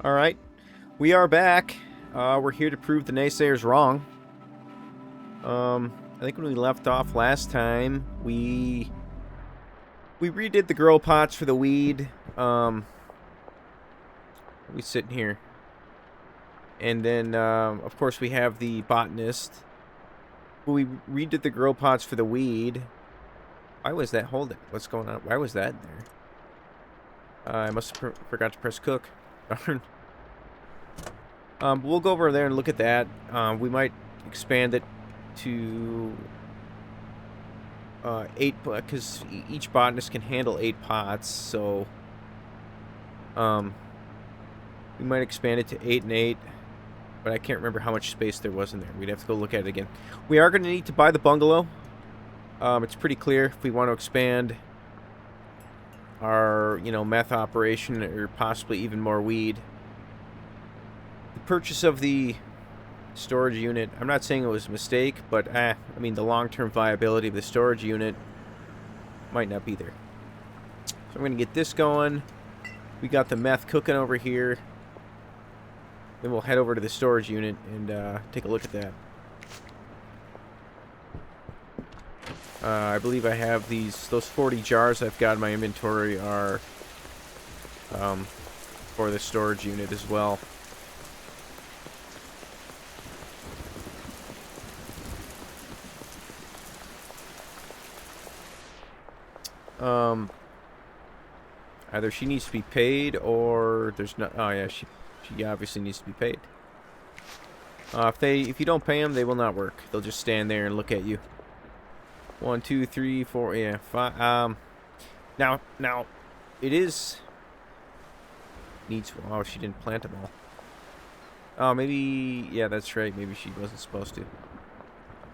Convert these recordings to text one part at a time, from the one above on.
Alright, we are back. We're here to prove the naysayers wrong. I think when we left off last time, we redid the grow pots for the weed. We sitting here. And then, of course, we have the botanist. We redid the grow pots for the weed. Why was that? Hold it. What's going on? Why was that there? I must have forgot to press cook. Darn. We'll go over there and look at that. We might expand it to 8, because each botanist can handle 8 pots. So we might expand it to 8 and 8, but I can't remember how much space there was in there. We'd have to go look at it again. We are going to need to buy the bungalow. It's pretty clear if we want to expand our, meth operation or possibly even more weed. The purchase of the storage unit, I'm not saying it was a mistake, but I mean the long-term viability of the storage unit might not be there. So I'm going to get this going. We got the meth cooking over here. Then we'll head over to the storage unit and take a look at that. I believe I have those 40 jars I've got in my inventory are for the storage unit as well. Either she needs to be paid or there's no. Oh yeah, she obviously needs to be paid. If you don't pay them, they will not work. They'll just stand there and look at you. 1, 2, 3, 4, yeah, 5. Now, it is needs. Oh, she didn't plant them all. Oh, maybe. Yeah, that's right. Maybe she wasn't supposed to.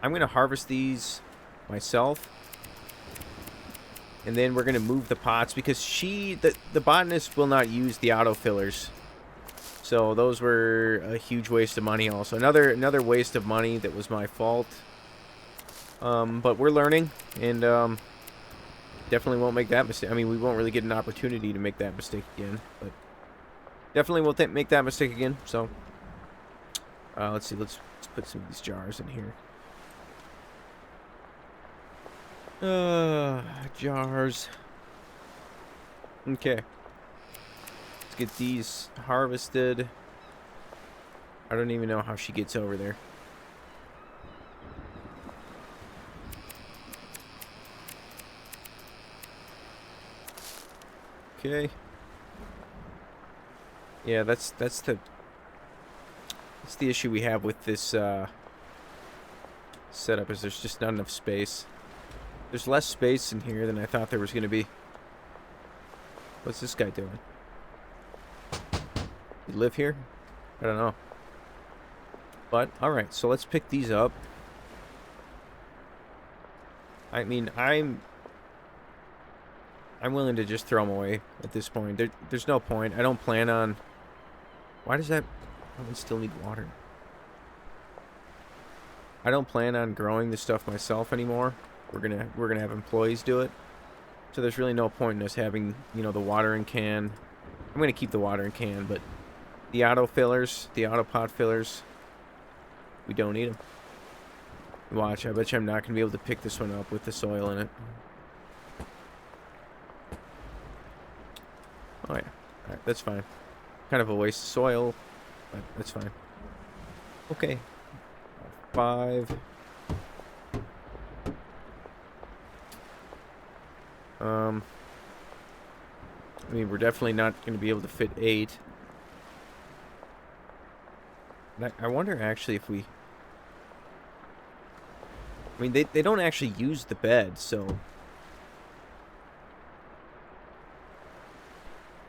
I'm gonna harvest these myself, and then we're gonna move the pots because the botanist will not use the auto fillers. So those were a huge waste of money. Also, another waste of money that was my fault. But we're learning, and definitely won't make that mistake. I mean, we won't really get an opportunity to make that mistake again, but definitely won't make that mistake again. So, let's see. Let's put some of these jars in here. Jars. Okay. Let's get these harvested. I don't even know how she gets over there. Okay. Yeah, that's the issue we have with this setup, is there's just not enough space. There's less space in here than I thought there was going to be. What's this guy doing? You live here? I don't know. But alright, so let's pick these up. I mean, I'm willing to just throw them away at this point. There's no point. I don't plan on. Why does that one still need water? I don't plan on growing this stuff myself anymore. We're gonna have employees do it. So there's really no point in us having, the watering can. I'm gonna keep the watering can, but the auto fillers, the auto pot fillers, we don't need them. Watch, I bet you I'm not gonna be able to pick this one up with the soil in it. Oh yeah, alright, that's fine. Kind of a waste of soil, but that's fine. Okay. 5. I mean, we're definitely not going to be able to fit 8. I wonder actually if we. I mean, they don't actually use the bed, so.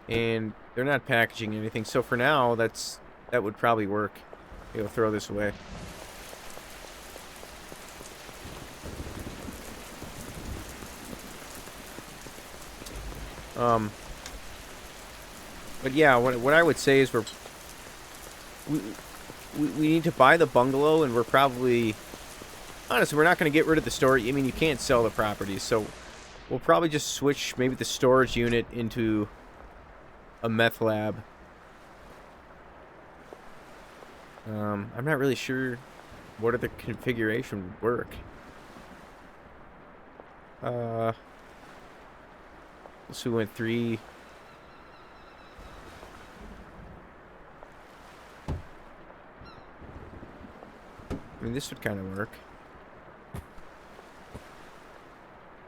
And they're not packaging anything, so for now, that would probably work. We'll throw this away. But yeah, what I would say is we need to buy the bungalow, and we're probably, honestly, we're not going to get rid of the storage. I mean, you can't sell the property, so we'll probably just switch maybe the storage unit into a meth lab. I'm not really sure what other configuration would work. So we went 3. I mean, this would kind of work.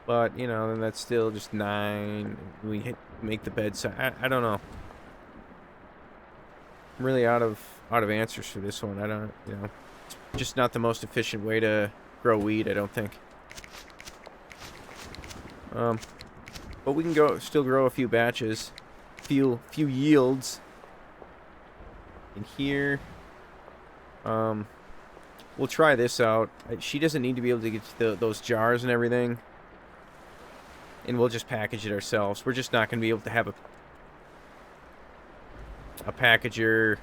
But, you know, then that's still just 9. Make the bed size. I don't know. I'm really out of answers for this one. I don't, you know, it's just not the most efficient way to grow weed, I don't think. But we can still grow a few batches, few yields in here. We'll try this out. She doesn't need to be able to get to those jars and everything. And we'll just package it ourselves. We're just not going to be able to have a packager.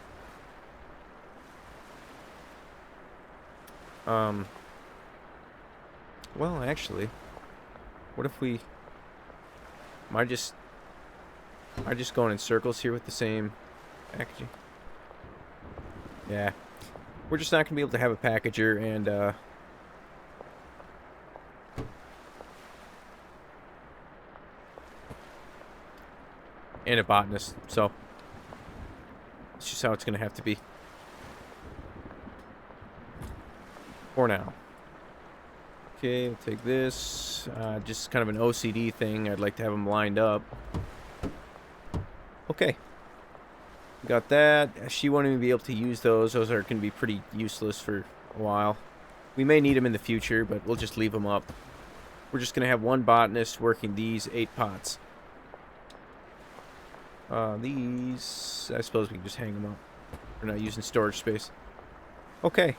Well, actually, what if we... Am I just going in circles here with the same packaging? Yeah. We're just not going to be able to have a packager and a botanist, so it's just how it's going to have to be for now. Okay, we'll take this. Just kind of an OCD thing. I'd like to have them lined up. Okay. Got that. She won't even be able to use those. Those are going to be pretty useless for a while. We may need them in the future, but we'll just leave them up. We're just going to have one botanist working these 8 pots. These, I suppose we can just hang them up. We're not using storage space. Okay.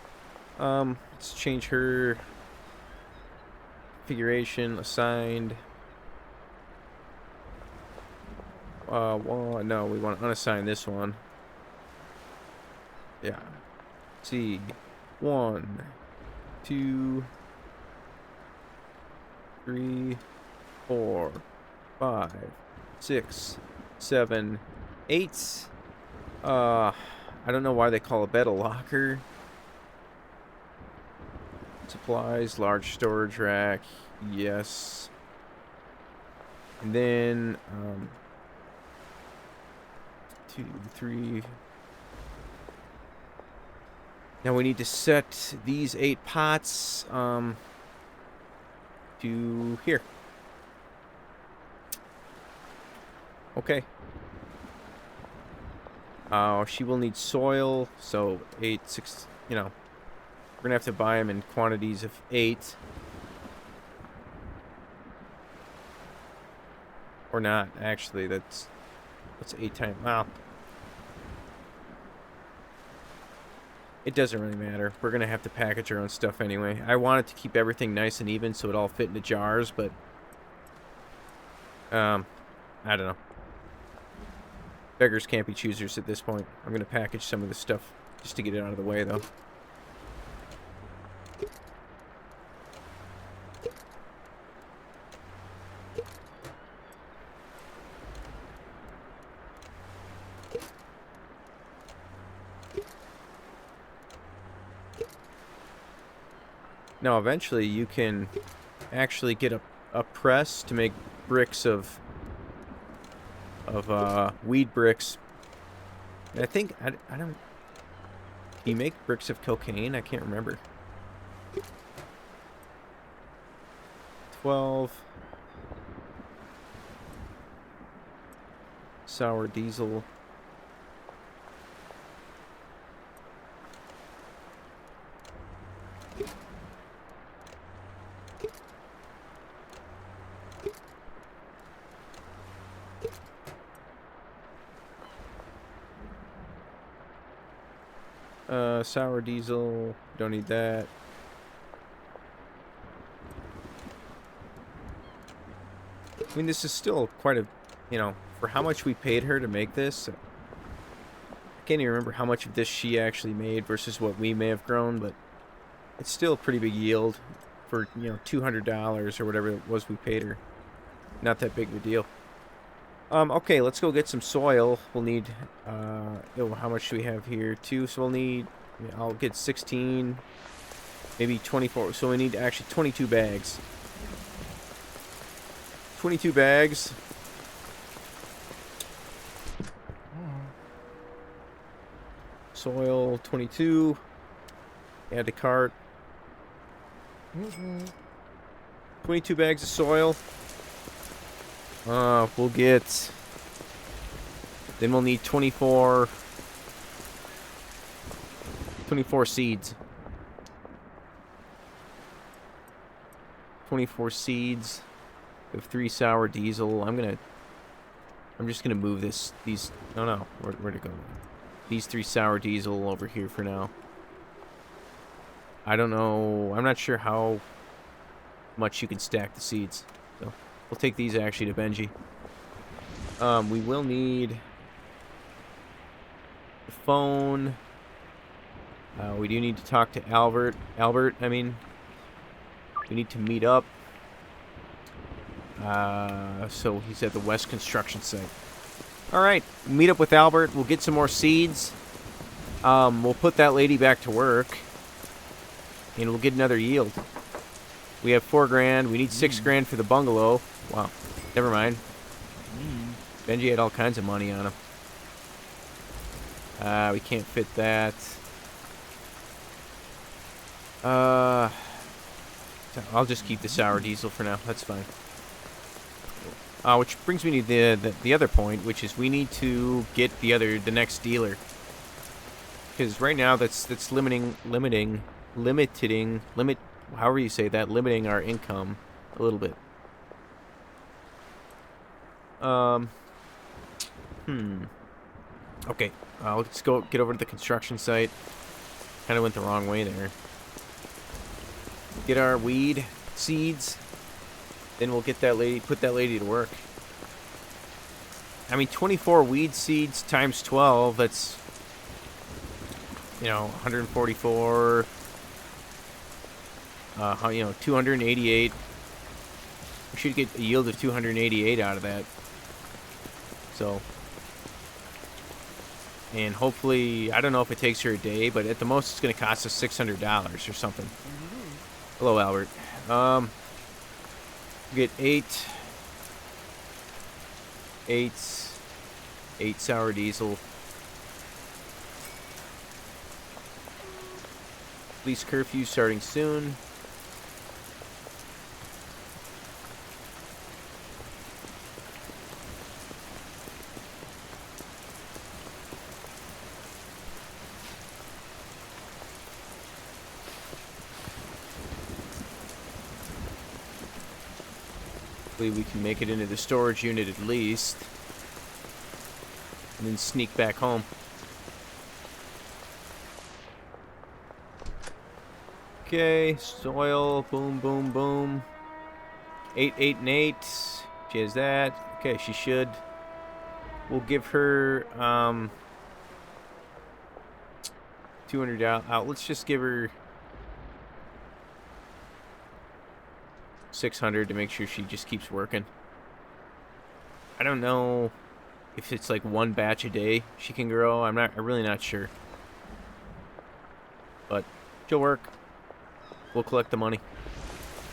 Let's change her configuration. Assigned. Well, no, we want to unassign this one. Yeah. Let's see. 1, 2, 3, 4, 5, 6, 7, 8. I don't know why they call a bed a locker. Supplies, large storage rack. Yes. And then, 2, 3. Now we need to set these 8 pots, to here. Okay. She will need soil, so 8, 6, you know. We're gonna have to buy them in quantities of 8. Or not, actually, that's 8 times, wow. It doesn't really matter. We're gonna have to package our own stuff anyway. I wanted to keep everything nice and even so it all fit into jars, but I don't know. Beggars can't be choosers at this point. I'm gonna package some of this stuff just to get it out of the way, though. Now, eventually, you can actually get a press to make bricks of weed bricks. And I think I don't. Can you make bricks of cocaine? I can't remember. 12 sour diesel. Sour diesel, don't need that. I mean, this is still quite a, you know, for how much we paid her to make this. I can't even remember how much of this she actually made versus what we may have grown, but it's still a pretty big yield for, you know, $200 or whatever it was we paid her. Not that big of a deal. Okay, let's go get some soil. We'll need, how much do we have here? 2, so we'll need Yeah, I'll get 16, maybe 24. So we need actually 22 bags. 22 bags. Soil, 22. Add to cart. 22 bags of soil. We'll get... Then we'll need 24 seeds. 24 seeds of 3 sour diesel. I'm just gonna move these. Oh no, where'd it go? These 3 sour diesel over here for now. I don't know. I'm not sure how much you can stack the seeds. So we'll take these actually to Benji. We will need the phone. We do need to talk to Albert. I mean, we need to meet up. So he's at the West construction site. All right, meet up with Albert. We'll get some more seeds. We'll put that lady back to work, and we'll get another yield. We have $4 grand. We need $6 grand for the bungalow. Wow, never mind. Benji had all kinds of money on him. We can't fit that. I'll just keep the sour diesel for now. That's fine. Which brings me to the other point, which is we need to get the next dealer. Because right now that's limiting, however you say that, limiting our income a little bit. Okay, let's go get over to the construction site. Kind of went the wrong way there. Get our weed seeds. Then we'll get that lady, put that lady to work. I mean, 24 weed seeds times 12, that's, 144, 288. We should get a yield of 288 out of that. So, and hopefully, I don't know if it takes her a day, but at the most it's going to cost us $600 or something. Hello, Albert. Get 8 sour diesel. Police curfew starting soon. Hopefully we can make it into the storage unit at least. And then sneak back home. Okay, soil, boom, boom, boom. 8, 8, and 8. She has that. Okay, she should. We'll give her $200 out. Let's just give her $600 to make sure she just keeps working. I don't know if it's like one batch a day she can grow. I'm really not sure. But she'll work. We'll collect the money.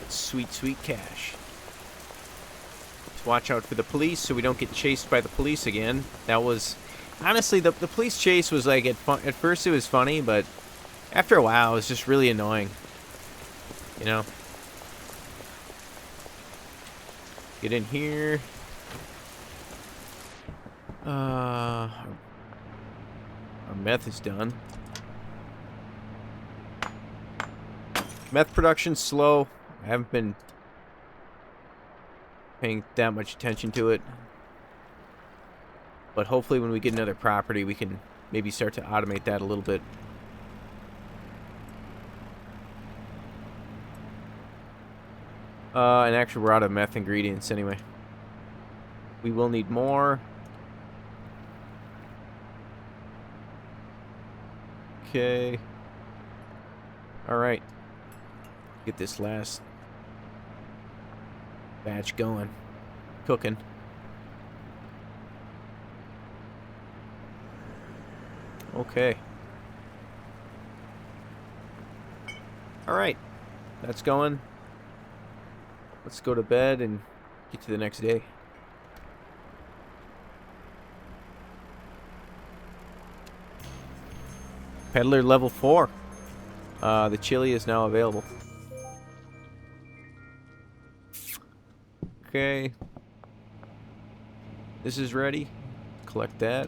It's sweet, sweet cash. Let's watch out for the police so we don't get chased by the police again. That was... Honestly, the police chase was like... At first it was funny, but after a while it was just really annoying. Get in here. Our meth is done. Meth production's slow. I haven't been paying that much attention to it. But hopefully when we get another property, we can maybe start to automate that a little bit. And actually, we're out of meth ingredients anyway. We will need more. Okay. Alright. Get this last batch going. Cooking. Okay. Alright, that's going. Let's go to bed and get to the next day. Peddler level 4. The chili is now available. Okay. This is ready. Collect that.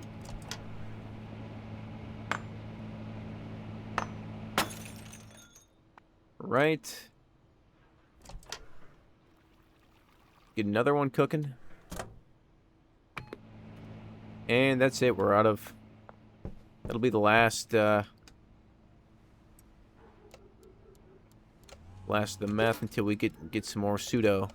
Right. Get another one cooking. And that's it. We're out of... That'll be the last, last of the meth until we get some more pseudo.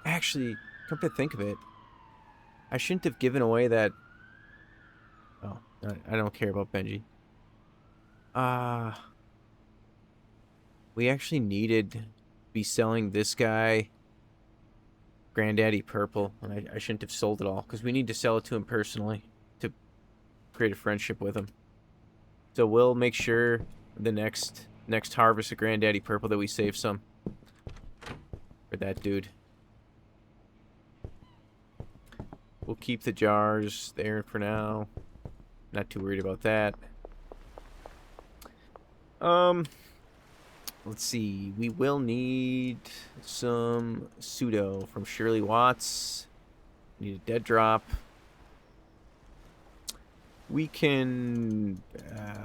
Actually, come to think of it, I shouldn't have given away that... Oh, I don't care about Benji. We actually needed to be selling this guy Granddaddy Purple, and I shouldn't have sold it all, because we need to sell it to him personally to create a friendship with him. So we'll make sure the next harvest of Granddaddy Purple that we save some for that dude. We'll keep the jars there for now. Not too worried about that. Let's see. We will need some pseudo from Shirley Watts. Need a dead drop. We can...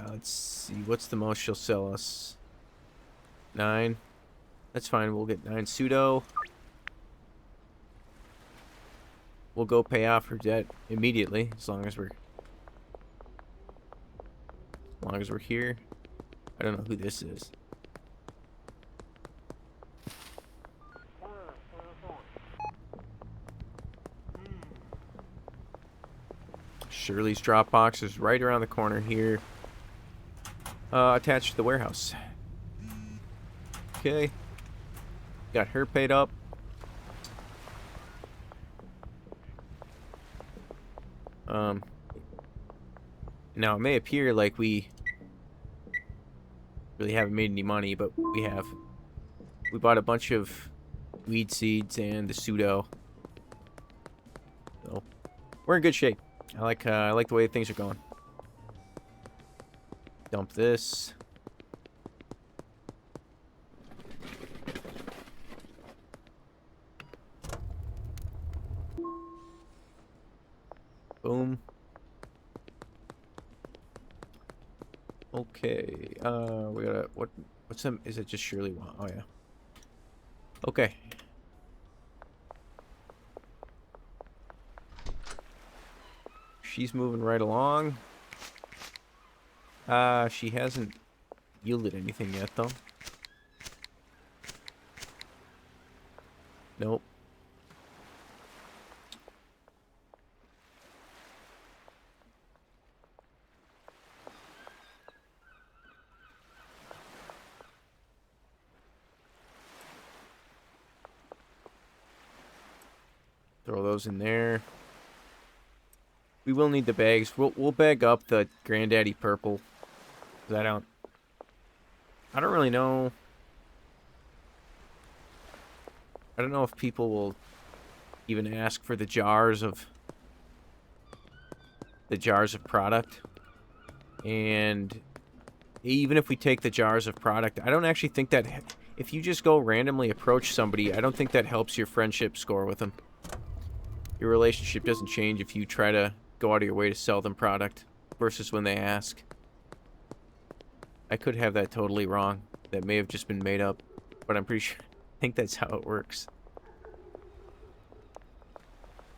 let's see. What's the most she'll sell us? 9. That's fine. We'll get 9 pseudo. We'll go pay off her debt immediately, as long as we're here. I don't know who this is. Shirley's Dropbox is right around the corner here. Attached to the warehouse. Okay. Got her paid up. Now it may appear like we really haven't made any money, but we have. We bought a bunch of weed seeds and the pseudo. So we're in good shape. I like the way things are going. Dump this. Boom. Okay. We gotta what's them? Is it just Shirley? Oh yeah. Okay. She's moving right along. She hasn't yielded anything yet, though. Nope. Throw those in there. We will need the bags. We'll bag up the Granddaddy Purple. 'Cause I don't really know. I don't know if people will even ask for the jars of product. And even if we take the jars of product, I don't actually think that if you just go randomly approach somebody, I don't think that helps your friendship score with them. Your relationship doesn't change if you try to go out of your way to sell them product versus when they ask. I could have that totally wrong. That may have just been made up, but I'm pretty sure I think that's how it works.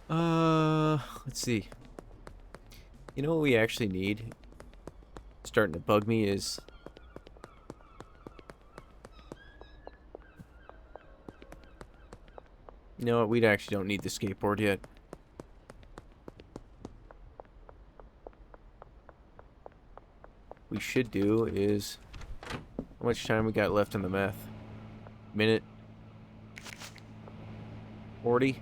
Let's see. You know what we actually need? Starting to bug me is you know what? We actually don't need the skateboard yet. We should do is how much time we got left on the meth? Minute 40.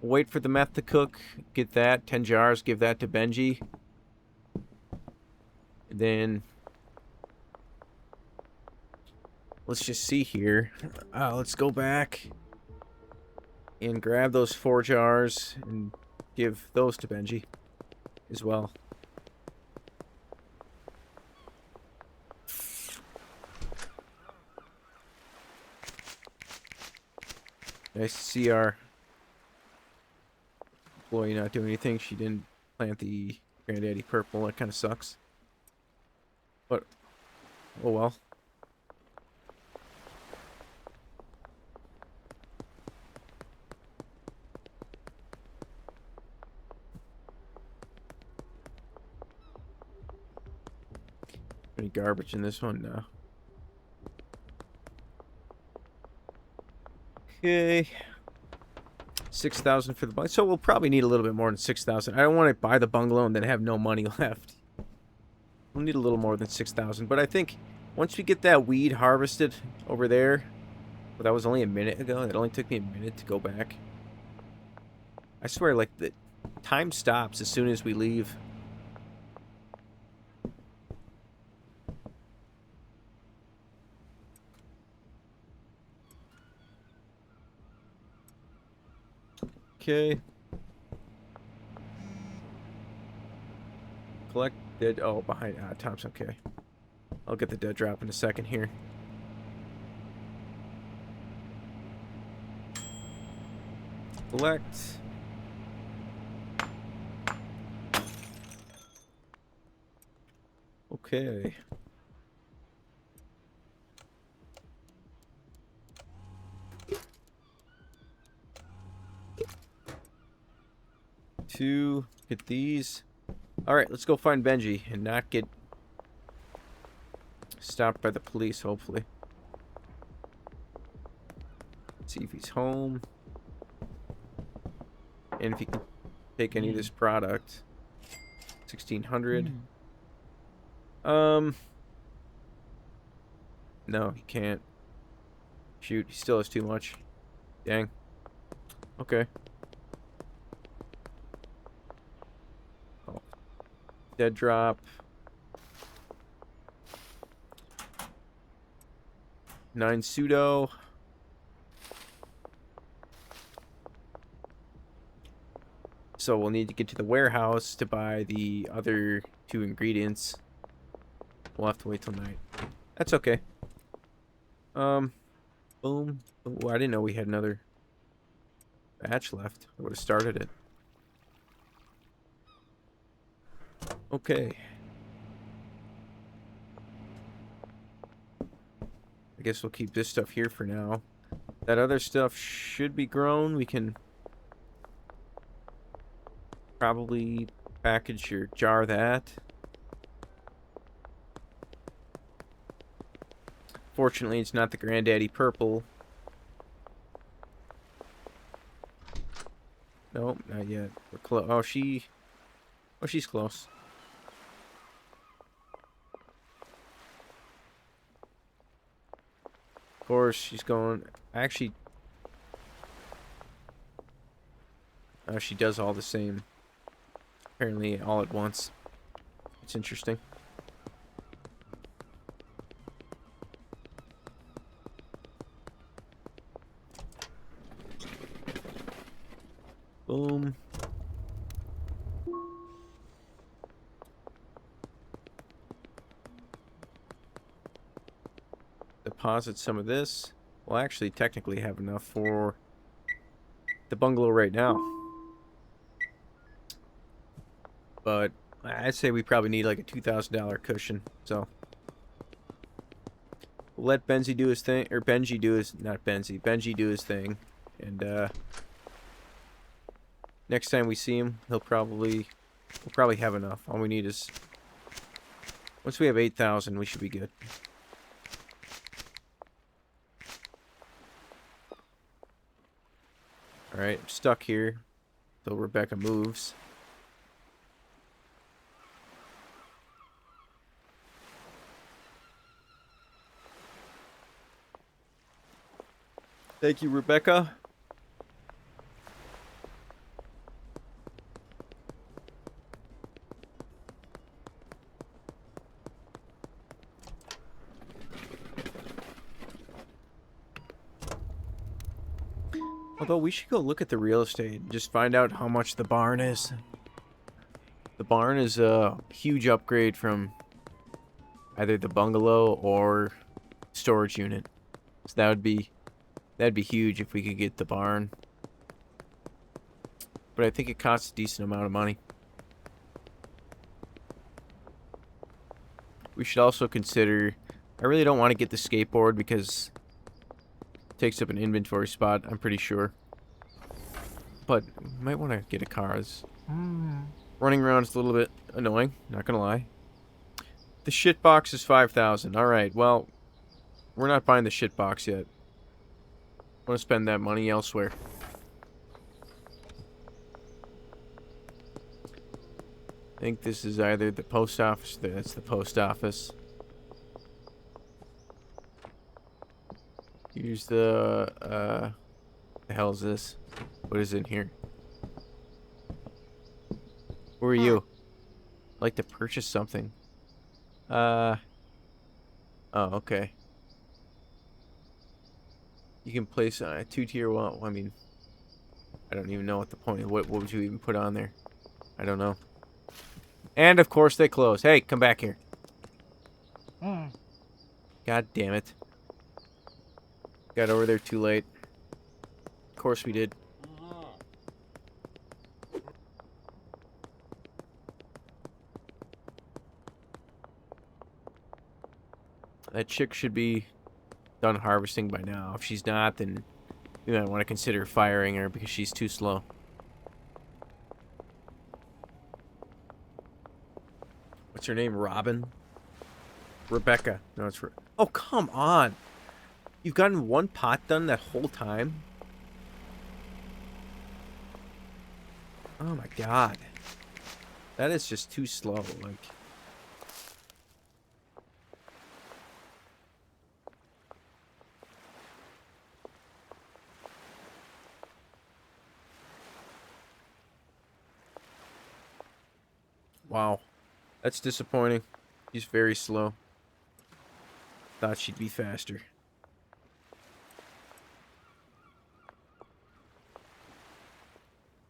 Wait for the meth to cook. Get that. 10 jars. Give that to Benji. And then let's just see here. Let's go back and grab those 4 jars and give those to Benji as well. Nice to see our employee not doing anything. She didn't plant the Granddaddy Purple. That kind of sucks. But, oh well. Any garbage in this one? No. Okay. 6,000 for the bungalow. So we'll probably need a little bit more than 6,000. I don't want to buy the bungalow and then have no money left. We'll need a little more than 6,000. But I think once we get that weed harvested over there, well, that was only a minute ago. It only took me a minute to go back. I swear, like, the time stops as soon as we leave. Okay. Collect dead. Oh, behind. Top's okay. I'll get the dead drop in a second here. Collect. Okay. Two. Get these. Alright, let's go find Benji and not get stopped by the police, hopefully. See if he's home. And if he can take any of this product. 1,600. No, he can't. Shoot, he still has too much. Dang. Okay. Oh. Dead drop. 9 pseudo. So we'll need to get to the warehouse to buy the other 2 ingredients. We'll have to wait till night. That's okay. Boom. Oh, I didn't know we had another batch left. I would have started it. Okay. I guess we'll keep this stuff here for now. That other stuff should be grown. We can probably package or jar that. Fortunately, it's not the Granddaddy Purple. Nope, not yet. We're close. Oh, she's close. Of course, she's going. Actually, she does all the same. Apparently, all at once. It's interesting. Boom. Deposit some of this. We'll actually technically have enough for the bungalow right now. But I'd say we probably need like a $2,000 cushion. So we'll let Benji do his thing, or Benji do his, not Benji, Benji do his thing, and next time we see him, we'll probably have enough. All we need is, once we have 8,000, we should be good. Alright, I'm stuck here till Rebecca moves. Thank you, Rebecca. Although we should go look at the real estate and just find out how much the barn is. The barn is a huge upgrade from either the bungalow or storage unit. So that'd be huge if we could get the barn. But I think it costs a decent amount of money. We should also consider... I really don't want to get the skateboard because it takes up an inventory spot, I'm pretty sure. But we might want to get a car. Running around is a little bit annoying, not gonna lie. The shit box is 5,000. Alright, well, we're not buying the shit box yet. I want to spend that money elsewhere. I think this is either the post office. That's the post office. Here's the hell is this? What is in here? Who are you? I'd like to purchase something. Oh, okay. You can place a 2-tier one. I mean, I don't even know what the point is. What would you even put on there? I don't know. And of course they close. Hey, come back here. God damn it. Got over there too late. Of course we did. That chick should be done harvesting by now. If she's not, then we might want to consider firing her because she's too slow. What's her name? Robin? Rebecca. No, it's... Oh, come on! You've gotten one pot done that whole time? Oh my god. That is just too slow, like... Wow. That's disappointing. She's very slow. Thought she'd be faster.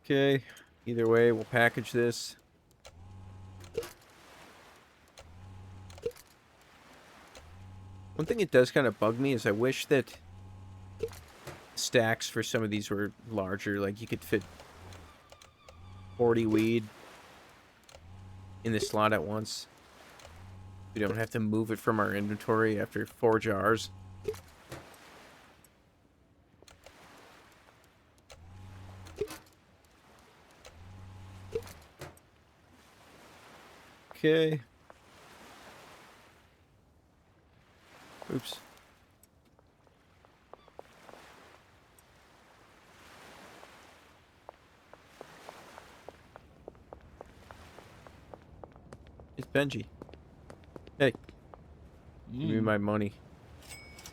Okay. Either way, we'll package this. One thing it does kind of bug me is I wish that stacks for some of these were larger. Like you could fit 40 weed in the slot at once. We don't have to move it from our inventory after 4 jars. Okay. Oops. It's Benji. Hey. Give me my money.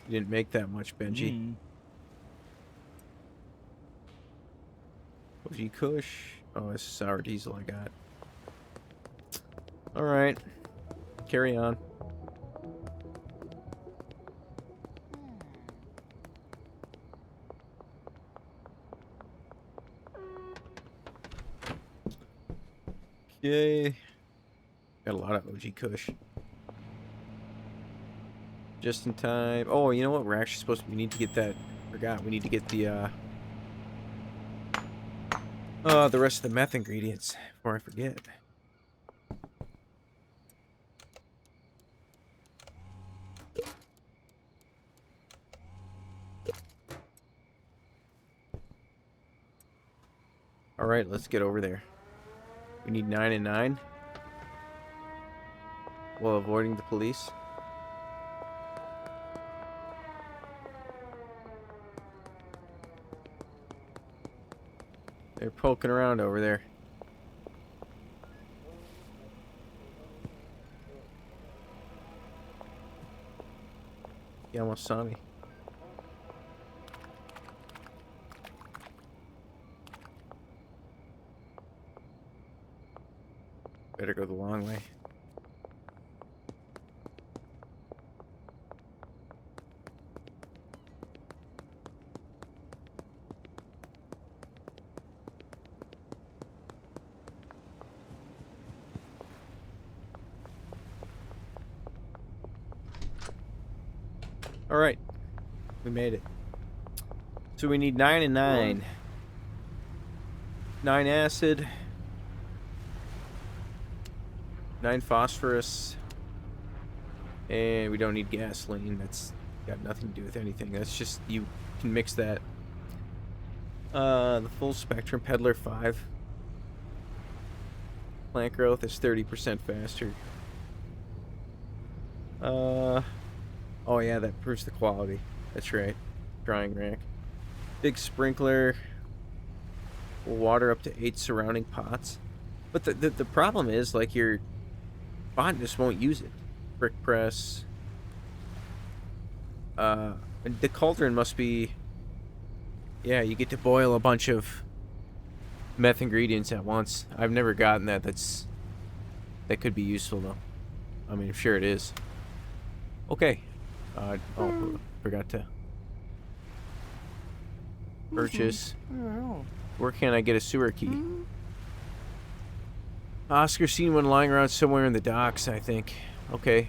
You didn't make that much, Benji. OG Kush. Oh, it's sour diesel I got. Alright. Carry on. Okay. Got a lot of OG Kush. Just in time. Oh, you know what? We're actually supposed to... We need to get that... Forgot. We need to get the rest of the meth ingredients before I forget. Alright, let's get over there. We need 9 and 9. While avoiding the police. They're poking around over there. He almost saw me. Better go the long way. All right, we made it. So we need 9 and 9. 9 acid, 9 phosphorus, and we don't need gasoline. That's got nothing to do with anything. That's just, you can mix that. The full spectrum peddler 5. Plant growth is 30% faster. Oh yeah, that improves the quality. That's right. Drying rack. Big sprinkler. Will water up to 8 surrounding pots. But the problem is, like, your botanist won't use it. Brick press. And the cauldron must be... Yeah, you get to boil a bunch of meth ingredients at once. I've never gotten that. That could be useful, though. I mean, I'm sure it is. Okay. Oh, forgot to purchase. Where can I get a sewer key? Oscar's seen one lying around somewhere in the docks, I think. Okay.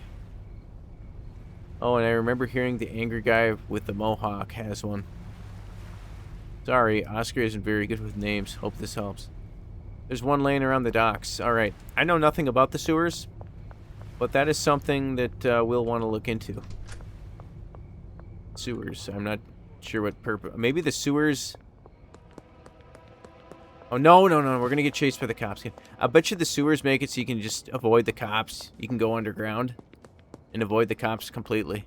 Oh, and I remember hearing the angry guy with the mohawk has one. Sorry, Oscar isn't very good with names. Hope this helps. There's one laying around the docks. Alright. I know nothing about the sewers, but that is something that we'll want to look into. Sewers. I'm not sure what purpose. Maybe the sewers... Oh, no. We're going to get chased by the cops again. I bet you the sewers make it so you can just avoid the cops. You can go underground and avoid the cops completely.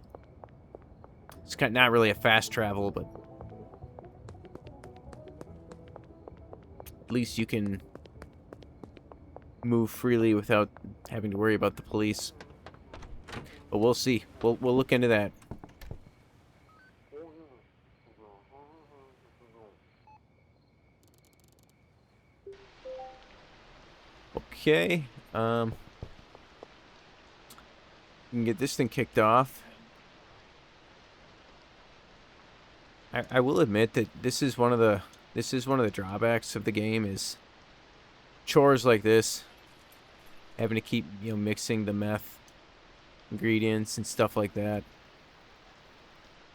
It's kind of not really a fast travel, but at least you can move freely without having to worry about the police. But we'll see. We'll look into that. Okay, we can get this thing kicked off. I will admit that this is one of the drawbacks of the game, is chores like this, having to keep, mixing the meth ingredients and stuff like that.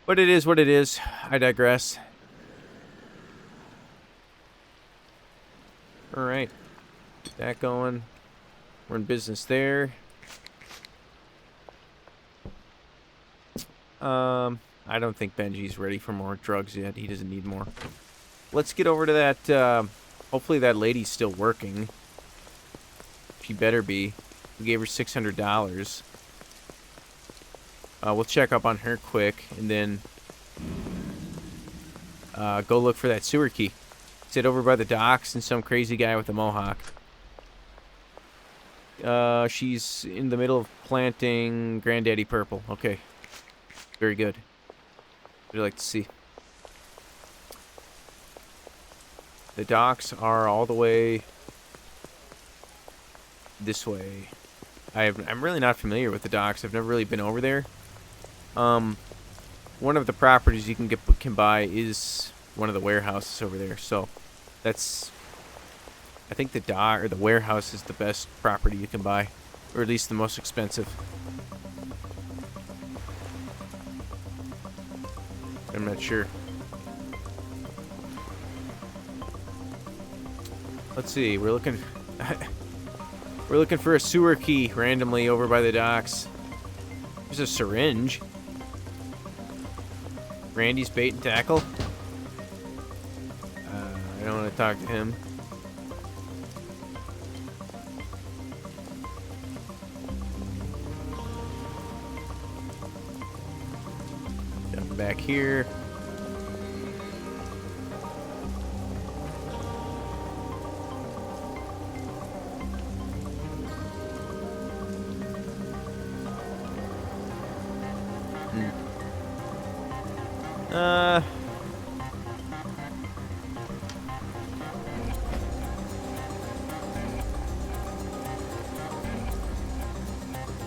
But it is what it is. I digress. All right. Get that going. We're in business there. I don't think Benji's ready for more drugs yet. He doesn't need more. Let's get over to that. Hopefully that lady's still working. She better be. We gave her $600. We'll check up on her quick and then go look for that sewer key. Sit over by the docks and some crazy guy with a mohawk. She's in the middle of planting Granddaddy Purple. Okay. Very good. I'd like to see. The docks are all the way this way. I'm really not familiar with the docks. I've never really been over there. One of the properties you can buy is one of the warehouses over there. So that's... I think the dock or the warehouse is the best property you can buy, or at least the most expensive. I'm not sure. Let's see. We're looking for a sewer key randomly over by the docks. There's a syringe. Randy's bait and tackle. I don't want to talk to him. Back here.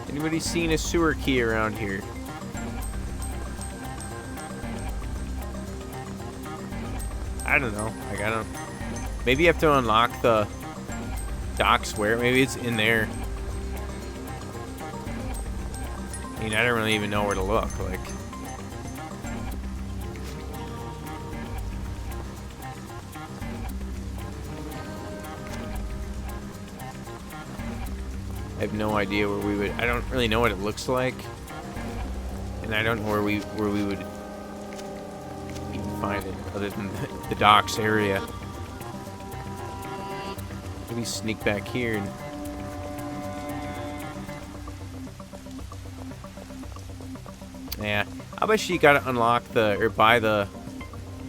Anybody seen a sewer key around here? I don't know. Like, I don't... Maybe you have to unlock the docks where... Maybe it's in there. I mean, I don't really even know where to look. Like, have no idea where we would. I don't really know what it looks like, and I don't know where we would even find it other than the docks area. Maybe sneak back here and. Yeah, I bet you gotta unlock or buy the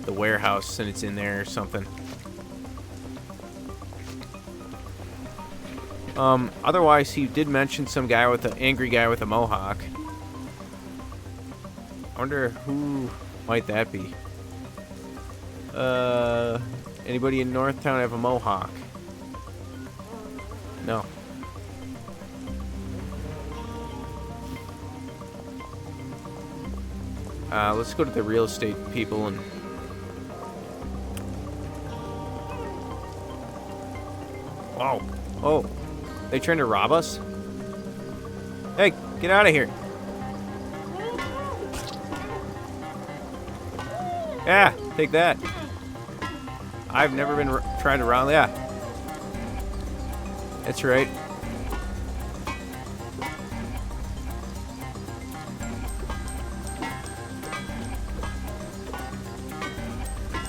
warehouse and it's in there or something. Otherwise, he did mention some guy with an angry guy with a mohawk. I wonder who might that be. Anybody in Northtown have a mohawk? No. Let's go to the real estate people and... Oh. Oh. They trying to rob us? Hey, get out of here. Yeah, take that. I've never been trying to rob... Yeah. That's right.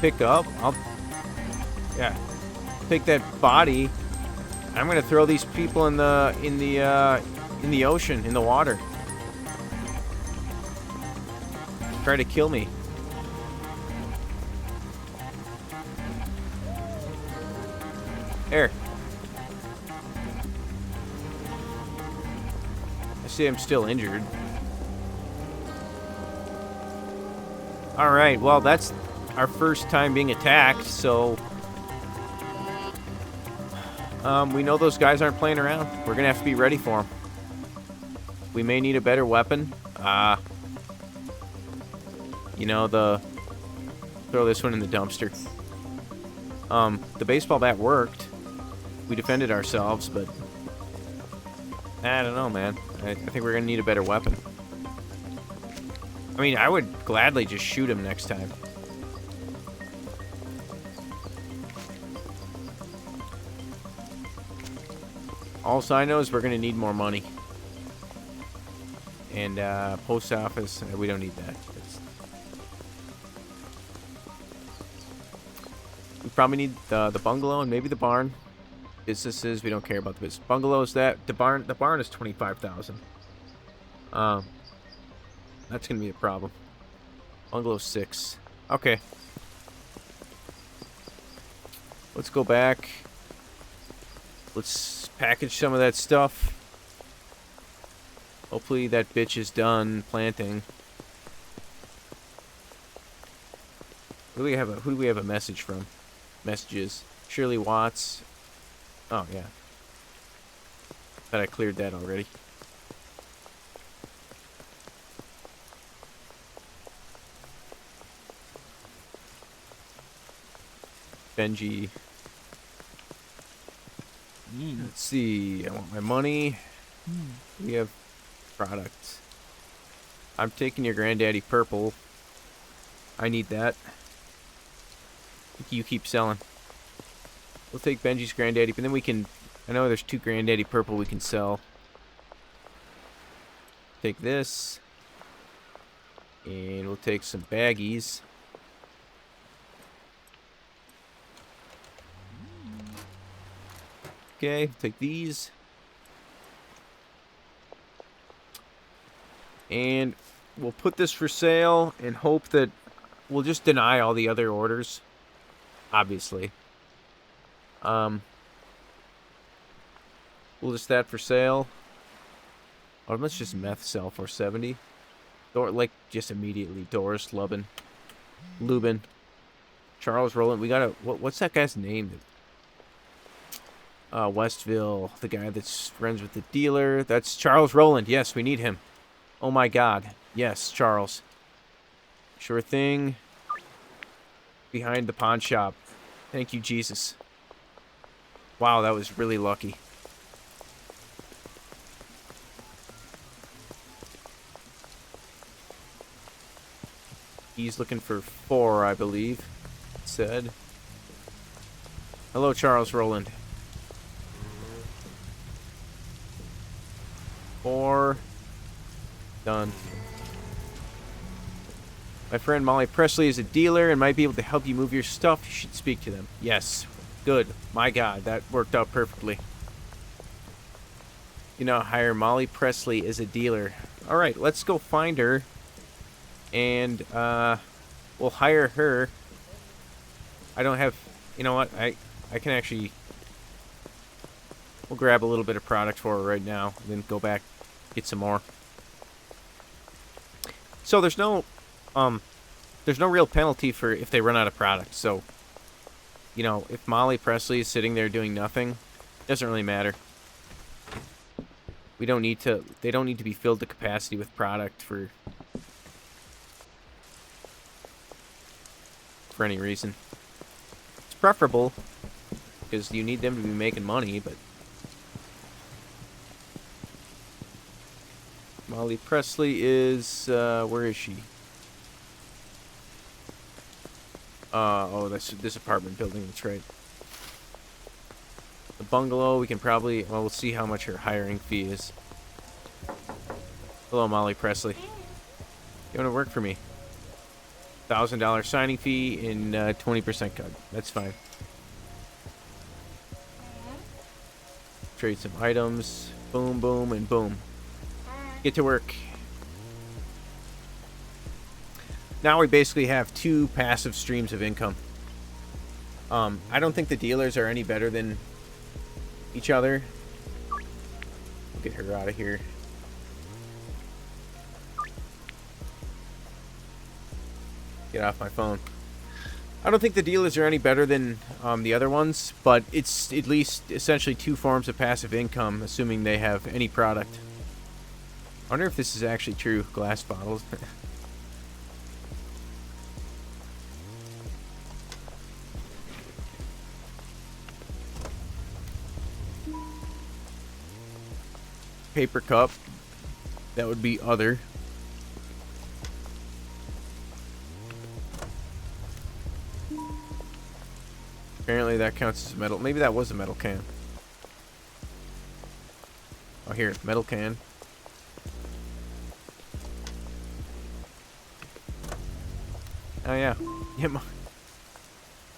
Pick up. Yeah. Take that body. I'm gonna throw these people in the ocean, in the water. Try to kill me. There. I see I'm still injured. Alright, well, that's our first time being attacked, so... we know those guys aren't playing around. We're gonna have to be ready for them. We may need a better weapon. You know, throw this one in the dumpster. The baseball bat worked. We defended ourselves, but... I don't know, man. I think we're gonna need a better weapon. I mean, I would gladly just shoot him next time. All I know is we're gonna need more money. And post office, we don't need that. We probably need the bungalow and maybe the barn. Businesses, we don't care about the business. Bungalows, the barn is 25,000. That's gonna be a problem. Bungalow 6. Okay. Let's go back. Let's package some of that stuff. Hopefully that bitch is done planting. Who do we have a message from? Messages. Shirley Watts. Oh yeah. Bet I cleared that already. Benji. Let's see. I want my money. We have products. I'm taking your granddaddy purple. I need that. You keep selling. We'll take Benji's granddaddy, but then we can... I know there's 2 granddaddy purple we can sell. Take this. And we'll take some baggies. Okay, take these. And we'll put this for sale and hope that we'll just deny all the other orders. Obviously. We'll list that for sale. Or let's just meth sell for 70. Or like just immediately. Doris Lubin. Charles Rowland. We gotta... What's that guy's name? Westville. The guy that's friends with the dealer. That's Charles Rowland. Yes, we need him. Oh my god. Yes, Charles. Sure thing. Behind the pawn shop. Thank you, Jesus. Wow, that was really lucky. He's looking for 4, I believe. It said. Hello, Charles Rowland. 4. Done. My friend Molly Presley is a dealer and might be able to help you move your stuff. You should speak to them. Yes. Good. My God, that worked out perfectly. You know, hire Molly Presley as a dealer. All right, let's go find her. And we'll hire her. I don't have... You know what? I can actually... We'll grab a little bit of product for her right now. And then go back, get some more. So there's no real penalty for if they run out of product. So, you know, if Molly Presley is sitting there doing nothing, it doesn't really matter. We don't need to, they don't need to be filled to capacity with product for any reason. It's preferable because you need them to be making money, but Molly Presley is, where is she? Oh, that's this apartment building, that's right. The bungalow, we can probably, well, we'll see how much her hiring fee is. Hello, Molly Presley. You want to work for me? $1,000 signing fee and 20% cut. That's fine. Trade some items. Boom, boom, and boom. Get to work. Now we basically have 2 passive streams of income. I don't think the dealers are any better than each other. Get her out of here. Get off my phone. I don't think the dealers are any better than the other ones, but it's at least essentially 2 forms of passive income, assuming they have any product. I wonder if this is actually true. Glass bottles. Paper cup. That would be other. Apparently that counts as metal. Maybe that was a metal can. Oh, here. Metal can. Oh, yeah. Yeah.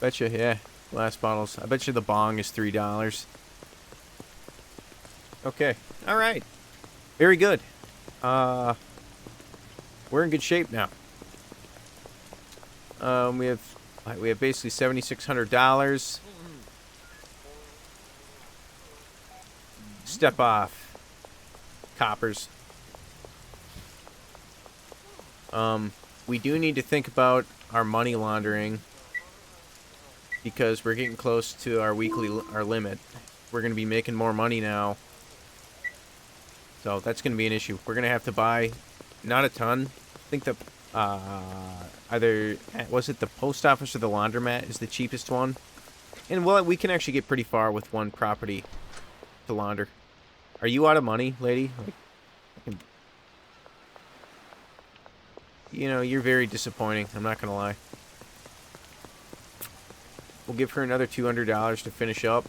Betcha, yeah. Glass bottles. I bet you the bong is $3. Okay. All right. Very good. We're in good shape now. We have basically $7,600. Step off. Coppers. We do need to think about our money laundering because we're getting close to our our limit. We're going to be making more money now. So that's going to be an issue. We're going to have to buy not a ton. I think the either was it the post office or the laundromat is the cheapest one. And well, we can actually get pretty far with one property to launder. Are you out of money, lady? Like, you know, you're very disappointing. I'm not going to lie. We'll give her another $200 to finish up.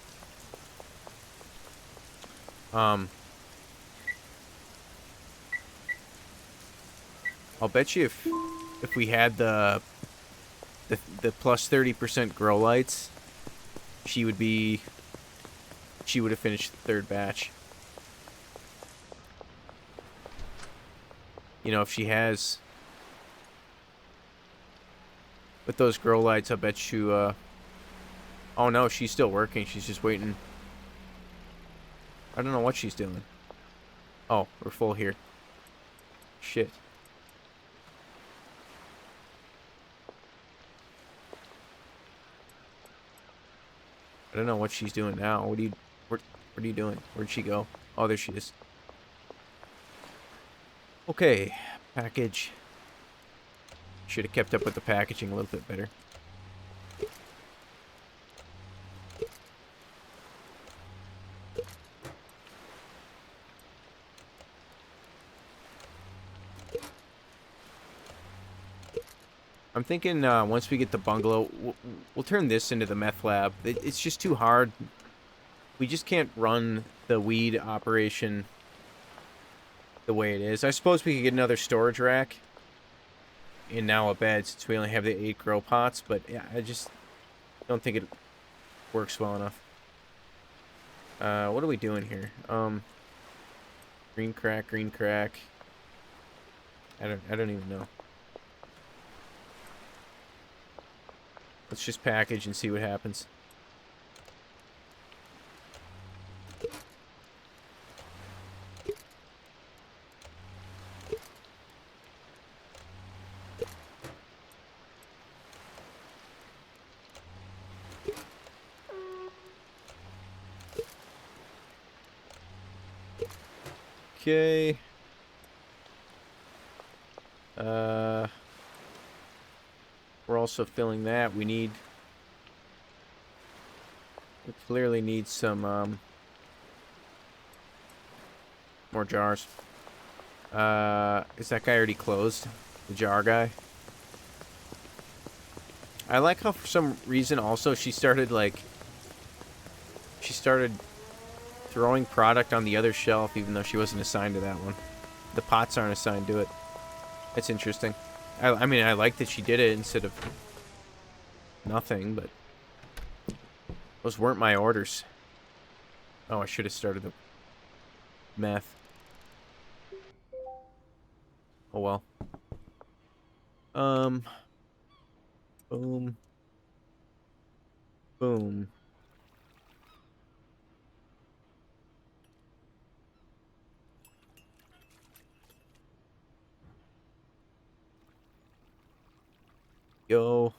I'll bet you if we had the plus 30% grow lights, she would have finished the 3rd batch. You know, if she has with those grow lights, I bet you oh no, she's still working. She's just waiting. I don't know what she's doing. Oh, we're full here. Shit. I don't know what she's doing now. What are you doing? Where'd she go? Oh, there she is. Okay, package. Should have kept up with the packaging a little bit better. I'm thinking once we get the bungalow, we'll turn this into the meth lab. It's just too hard. We just can't run the weed operation the way it is. I suppose we could get another storage rack and now a bed since we only have the 8 grow pots, but yeah, I just don't think it works well enough. What are we doing here? Green crack, green crack. I don't even know. Let's just package and see what happens. Okay. We're also filling that. We clearly need some more jars. Is that guy already closed? The jar guy? I like how for some reason also she started throwing product on the other shelf even though she wasn't assigned to that one. The pots aren't assigned to it. It's interesting. I mean, I like that she did it instead of nothing, but those weren't my orders. Oh, I should have started the math. Oh well. Boom. Boom. Go.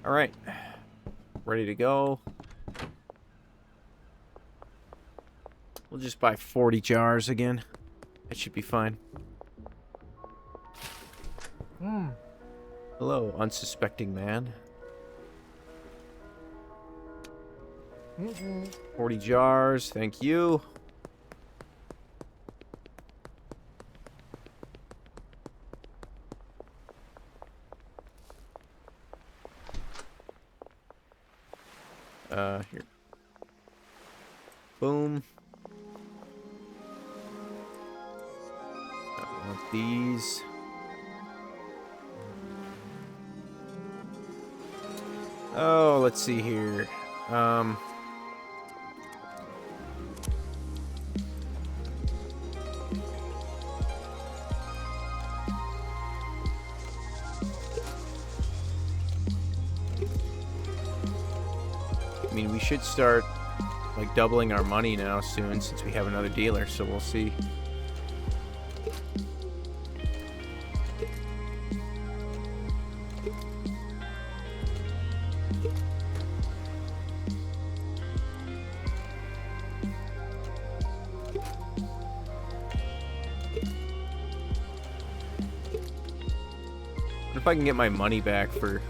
All right. Ready to go. We'll just buy 40 jars again. That should be fine. Hello, unsuspecting man. 40 jars, thank you. Here. Boom. I want these. Oh, let's see here. I mean, we should start like doubling our money now soon since we have another dealer, so we'll see. What if I can get my money back for...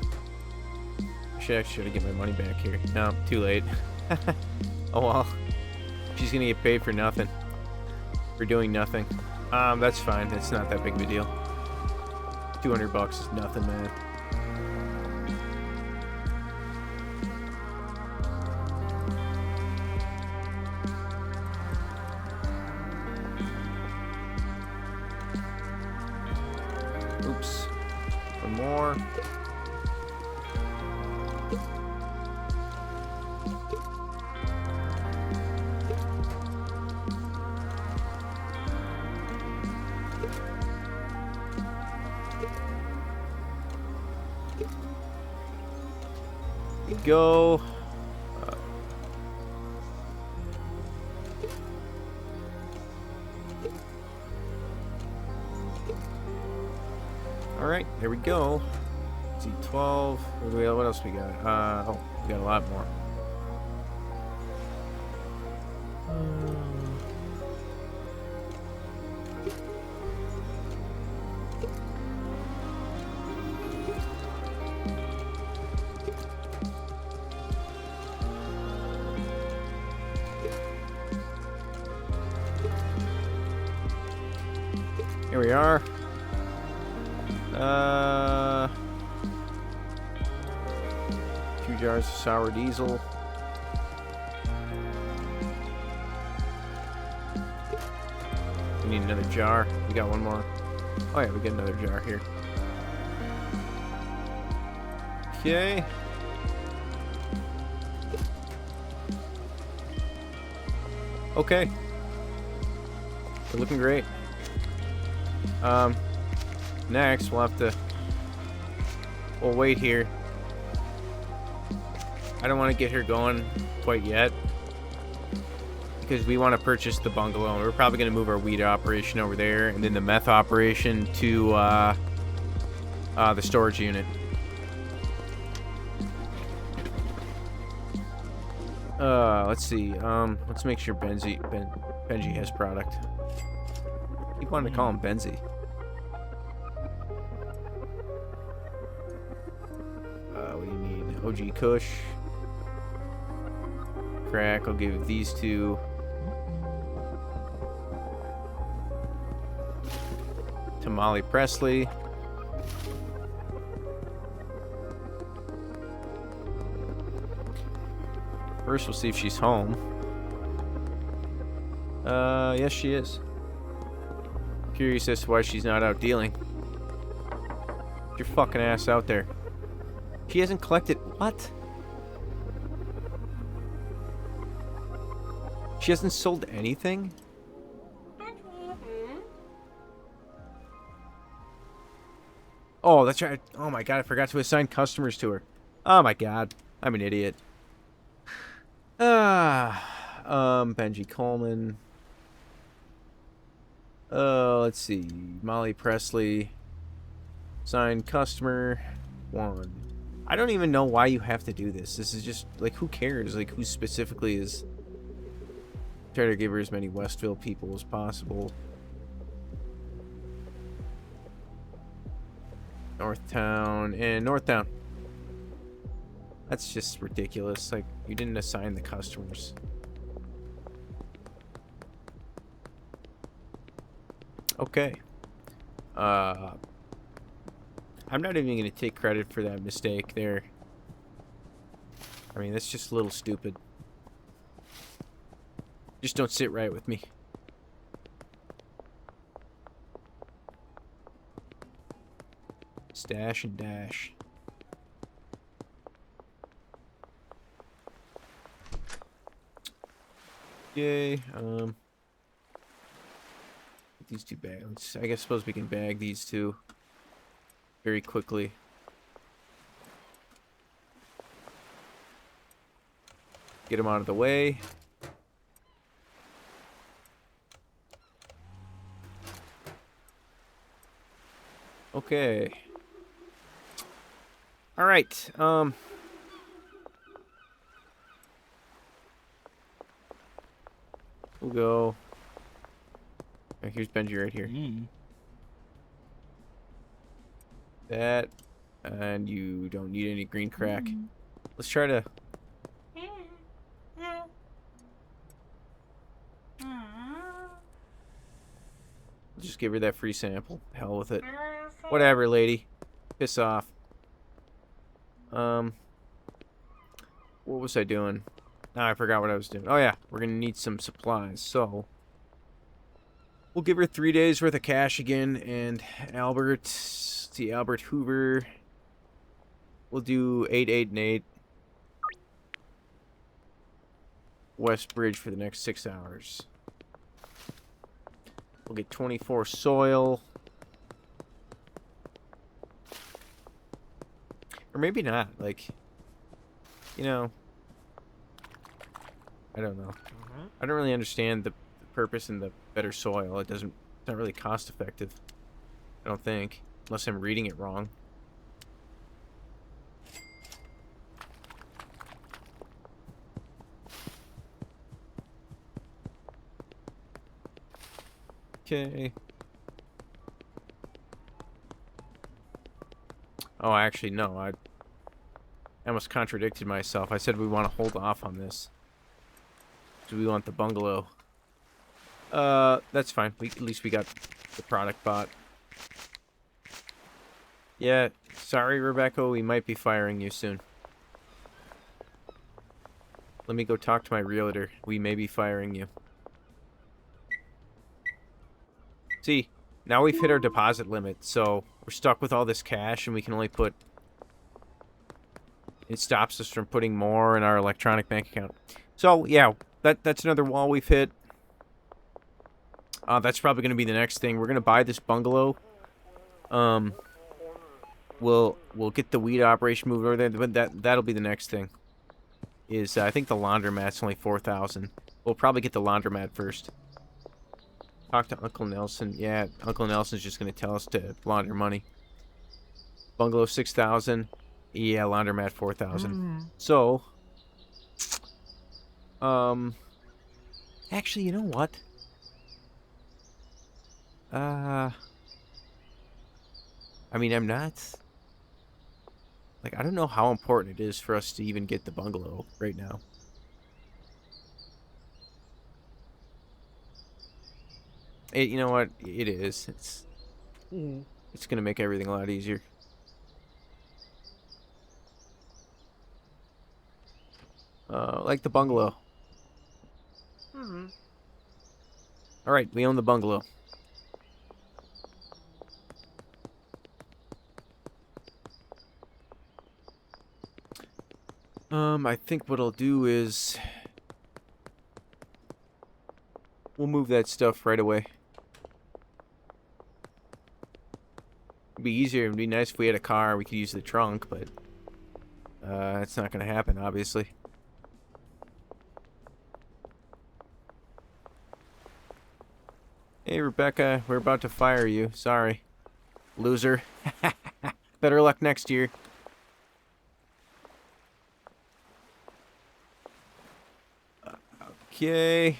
I should get my money back here. No, too late. Oh well. She's gonna get paid for nothing. For doing nothing. That's fine. It's not that big of a deal. 200 bucks is nothing, man. Oops. One more. Go. All right, there we go. C12. What else we got? Oh, we got a lot more. There Here we are. 2 jars of sour diesel. We need another jar. We got one more. Oh yeah, we get another jar here. Okay. Okay. We're looking great. Next we'll have to... We'll wait here. I don't want to get her going quite yet, because we want to purchase the bungalow, and we're probably going to move our weed operation over there, and then the meth operation to the storage unit. Let's see. Let's make sure Benji has product. I keep wanting to call him Benzi. What do you need? OG Kush. Crack. I'll give these two. Tamale Presley. First, we'll see if she's home. Yes, she is. Curious as to why she's not out dealing. Get your fucking ass out there. She hasn't collected... What? She hasn't sold anything? Oh, that's right. Oh my god, I forgot to assign customers to her. Oh my god. I'm an idiot. Benji Coleman. Let's see. Molly Presley. Signed customer. 1. I don't even know why you have to do this. This is just, like, who cares? Like, who specifically is... Try to give her as many Westville people as possible. Northtown and Northtown. That's just ridiculous. Like, you didn't assign the customers. Okay. I'm not even going to take credit for that mistake there. I mean, that's just a little stupid. Just don't sit right with me. Stash and dash. Yay. These two bags. I guess suppose we can bag these two very quickly. Get them out of the way. Okay. All right. We'll go. Oh, here's Benji right here. That, and you don't need any green crack. Let's try to. Just give her that free sample. Hell with it. Whatever, lady. Piss off. What was I doing? Oh, I forgot what I was doing. Oh yeah, we're gonna need some supplies, so we'll give her 3 days worth of cash again, and Albert, see Albert Hoover. We'll do 8, 8, and 8. West Bridge for the next 6 hours. We'll get 24 soil. Or maybe not, like, you know, I don't know. I don't really understand the purpose in the better soil. It's not really cost effective, I don't think, unless I'm reading it wrong. Okay. Oh, actually, no. I almost contradicted myself. I said we want to hold off on this. Do we want the bungalow? That's fine. At least we got The product bot. Yeah, sorry, Rebecca. We might be firing you soon. Let me go talk to my realtor. We may be firing you. See, now we've hit our deposit limit, so we're stuck with all this cash, and we can only put... It stops us from putting more in our electronic bank account. So, yeah, that's another wall we've hit. That's probably going to be the next thing. We're going to buy this bungalow. We'll get the weed operation moved over there, but that'll be the next thing. Is I think the laundromat's only 4,000. We'll probably get the laundromat first. Talk to Uncle Nelson. Yeah, Uncle Nelson's just going to tell us to launder money. Bungalow 6,000. Yeah, laundromat 4,000. So, actually, you know what? I mean, I'm not... Like, I don't know how important it is for us to even get the bungalow right now. You know what? It is. It's gonna make everything a lot easier. Like the bungalow. Alright, we own the bungalow. I think what I'll do is... We'll move that stuff right away. It'd be easier, it'd be nice if we had a car, we could use the trunk, but... that's not gonna happen, obviously. Hey, Rebecca, we're about to fire you. Sorry. Loser. Better luck next year. Okay.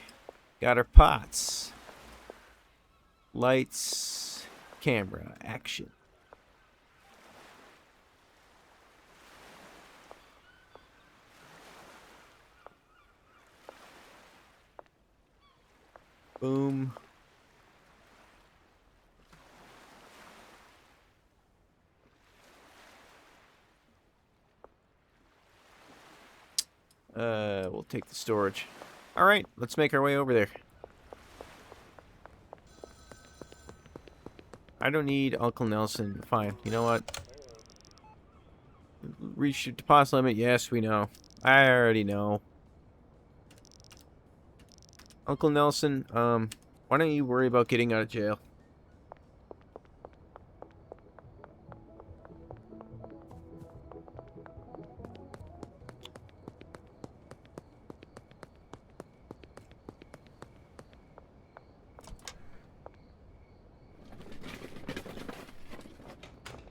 Got our pots. Lights. Camera. Action. Boom. We'll take the storage. Alright, let's make our way over there. I don't need Uncle Nelson. Fine, you know what? Reach your deposit limit? Yes, we know. I already know. Uncle Nelson, why don't you worry about getting out of jail?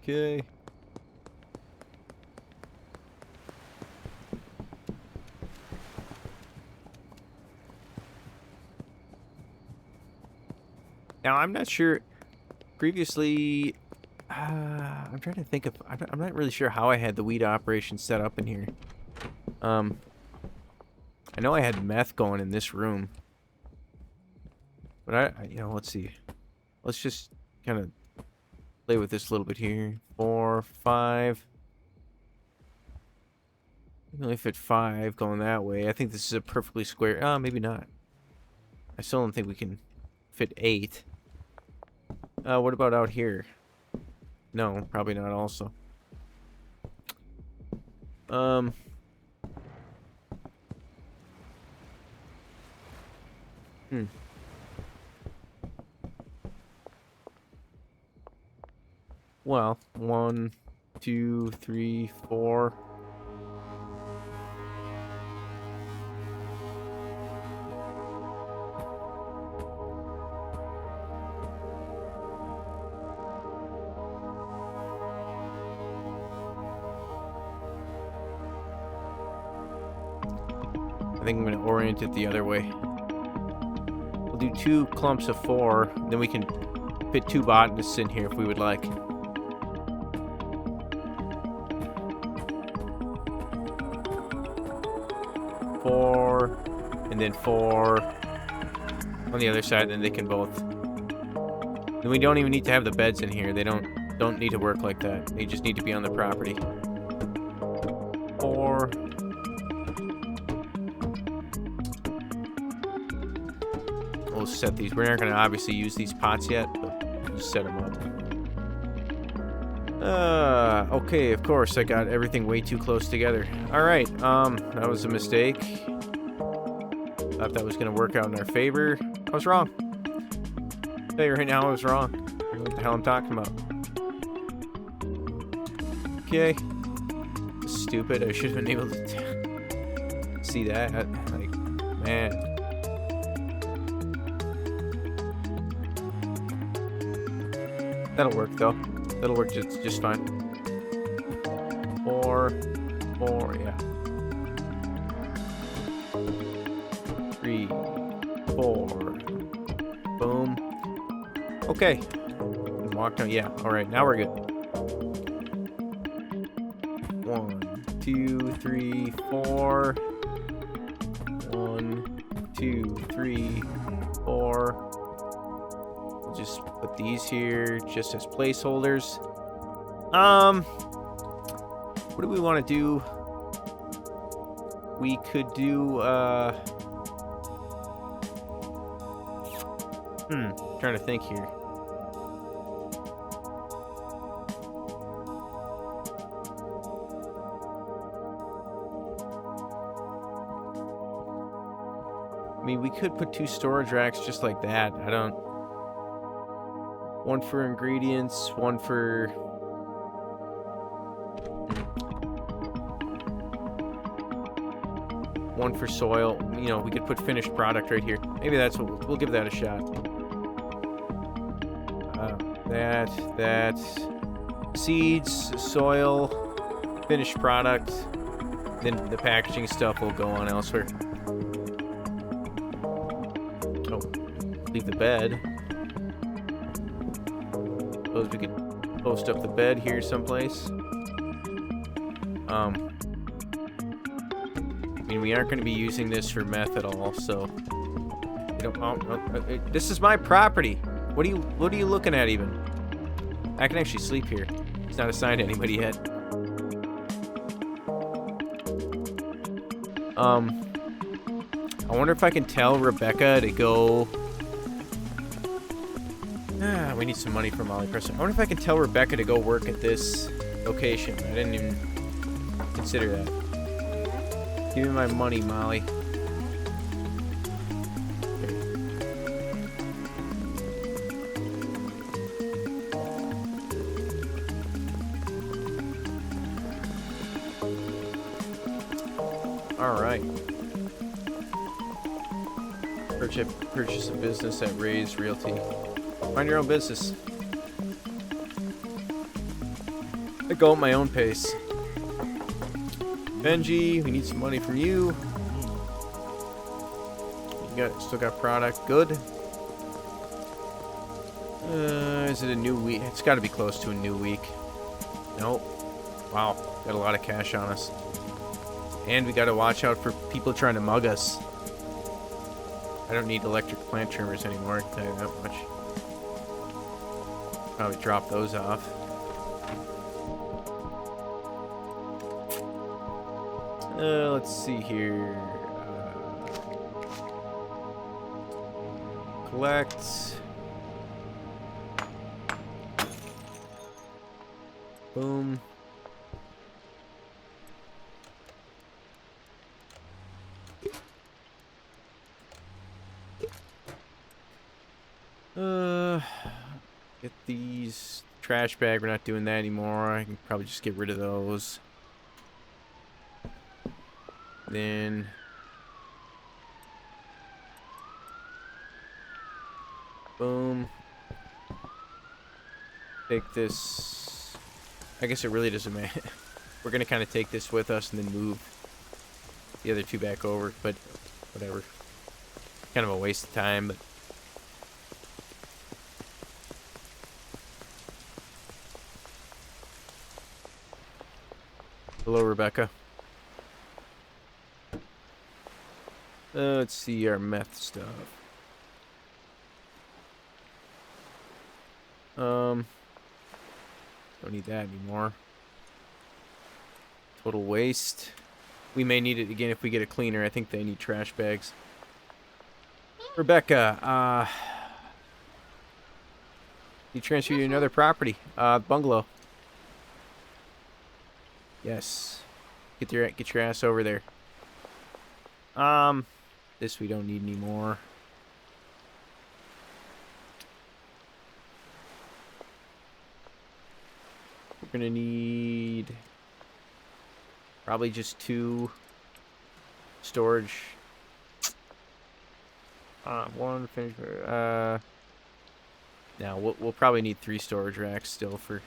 Okay. Now, I'm not sure. Previously, I'm trying to think of... I'm not really sure how I had the weed operation set up in here. I know I had meth going in this room. But you know, let's see. Let's just kind of play with this a little bit here. 4, 5. We can only fit 5 going that way. I think this is a perfectly square... Oh, maybe not. I still don't think we can fit 8. What about out here? No, probably not also. Well, 1, 2, 3, 4. I think I'm going to orient it the other way. We'll do 2 clumps of 4, then we can fit 2 botanists in here if we would like. 4, and then 4 on the other side, then they can both And we don't even need to have the beds in here. They don't need to work like that. They just need to be on the property. Or we'll set these. We're not going to obviously use these pots yet, but we'll just set them up. Okay, of course, I got everything way too close together. Alright, that was a mistake. Thought that was gonna work out in our favor. I was wrong. I'll tell you right now, I was wrong. I don't know what the hell I'm talking about. Okay. Stupid, I should have been able to see that. Like, man. That'll work, though. That'll work just fine. Four, yeah. 3, 4. Boom. Okay. Walk down. Yeah. All right. Now we're good. 1, 2, 3, 4. 1, 2, 3, 4. We'll just put these here just as placeholders. What do we want to do? We could do, trying to think here. I mean, we could put 2 storage racks just like that. I don't... One for ingredients, one for... One for soil. You know, we could put finished product right here. Maybe that's what we'll give that a shot. That. Seeds, soil, finished product. Then the packaging stuff will go on elsewhere. Oh, leave the bed. Suppose we could post up the bed here someplace. I mean, we aren't going to be using this for meth at all, so this is my property. What are you looking at even? I can actually sleep here. It's not assigned to anybody yet. I wonder if I can tell Rebecca to go. We need some money from Molly Preston. I wonder if I can tell Rebecca to go work at this location. I didn't even consider that. Give me my money, Molly. All right. Purchase a business at Ray's Realty. Mind your own business. I go at my own pace. Benji, we need some money from you. Still got product. Good. Is it a new week? It's got to be close to a new week. Nope. Wow, got a lot of cash on us. And we got to watch out for people trying to mug us. I don't need electric plant trimmers anymore, I can tell you that much. Probably drop those off. Let's see here. Collect. Boom. Get these trash bag. We're not doing that anymore. I can probably just get rid of those. Then boom. Take this. I guess it really doesn't matter. We're gonna kind of take this with us and then move the other 2 back over, but whatever. Kind of a waste of time, but hello, Rebecca. Let's see our meth stuff. Don't need that anymore. Total waste. We may need it again if we get a cleaner. I think they need trash bags. Rebecca, you transfer you to another property. Bungalow. Yes. Get your ass over there. This we don't need anymore. We're gonna need probably just 2 storage. One finish. Now we'll probably need 3 storage racks still for.